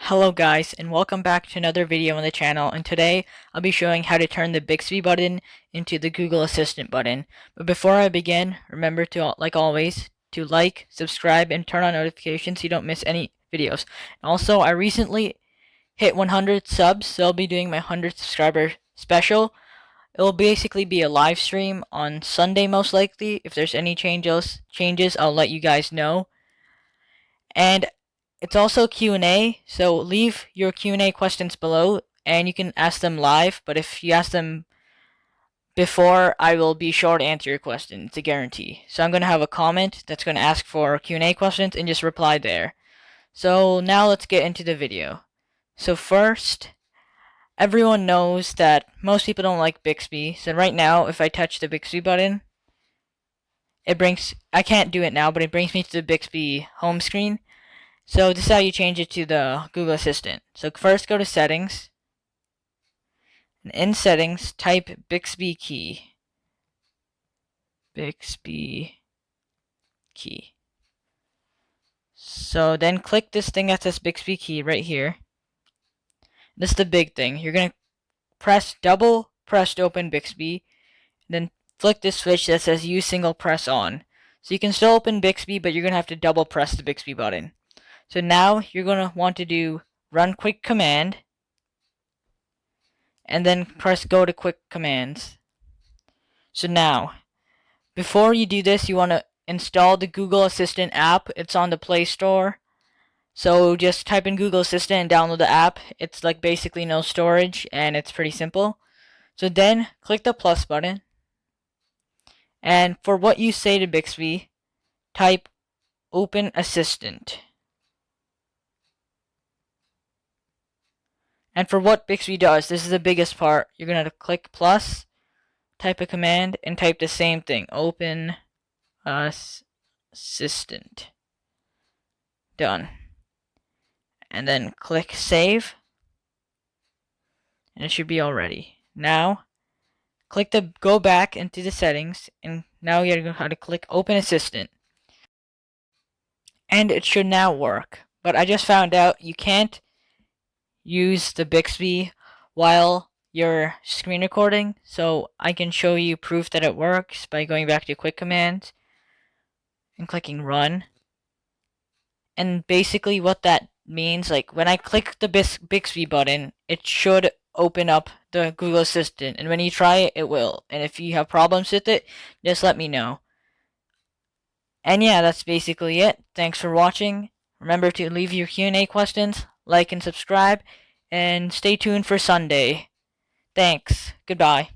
Hello guys, and welcome back to another video on the channel, and today I'll be showing how to turn the Bixby button into the Google Assistant button. But before I begin, remember to, like always, to like, subscribe, and turn on notifications so you don't miss any videos. And also, I recently hit 100 subs, so I'll be doing my 100th subscriber special. It'll basically be a live stream on Sunday most likely. If there's any changes, I'll let you guys know. And it's also Q&A, so leave your Q&A questions below and you can ask them live, but if you ask them before, I will be sure to answer your question. It's a guarantee. So I'm going to have a comment that's going to ask for Q&A questions and just reply there. So now let's get into the video. So first, everyone knows that most people don't like Bixby. So right now, if I touch the Bixby button, I can't do it now, but it brings me to the Bixby home screen. So this is how you change it to the Google Assistant. So first go to Settings. And in Settings, type Bixby key. Bixby key. So then click this thing that says Bixby key right here. This is the big thing. You're going to double press to open Bixby. Then flick this switch that says Use Single Press On. So you can still open Bixby, but you're going to have to double press the Bixby button. So now you're going to want to do Run Quick Command. And then press Go to Quick Commands. So now, before you do this, you want to install the Google Assistant app. It's on the Play Store. So just type in Google Assistant and download the app. It's like basically no storage and it's pretty simple. So then click the plus button. And for what you say to Bixby, type Open Assistant. And for what Bixby does, this is the biggest part. You're going to click plus, type a command, and type the same thing. Open Assistant. Done. And then click Save. And it should be all ready. Now, go back into the settings, and now you have to click Open Assistant. And it should now work. But I just found out you can't use the Bixby while you're screen recording, so I can show you proof that it works by going back to Quick Commands and clicking Run. And basically what that means, like when I click the Bixby button, it should open up the Google Assistant, and when you try it, it will. And if you have problems with it, just let me know. And yeah, that's basically it. Thanks for watching. Remember to leave your Q&A questions, like and subscribe, and stay tuned for Sunday. Thanks. Goodbye.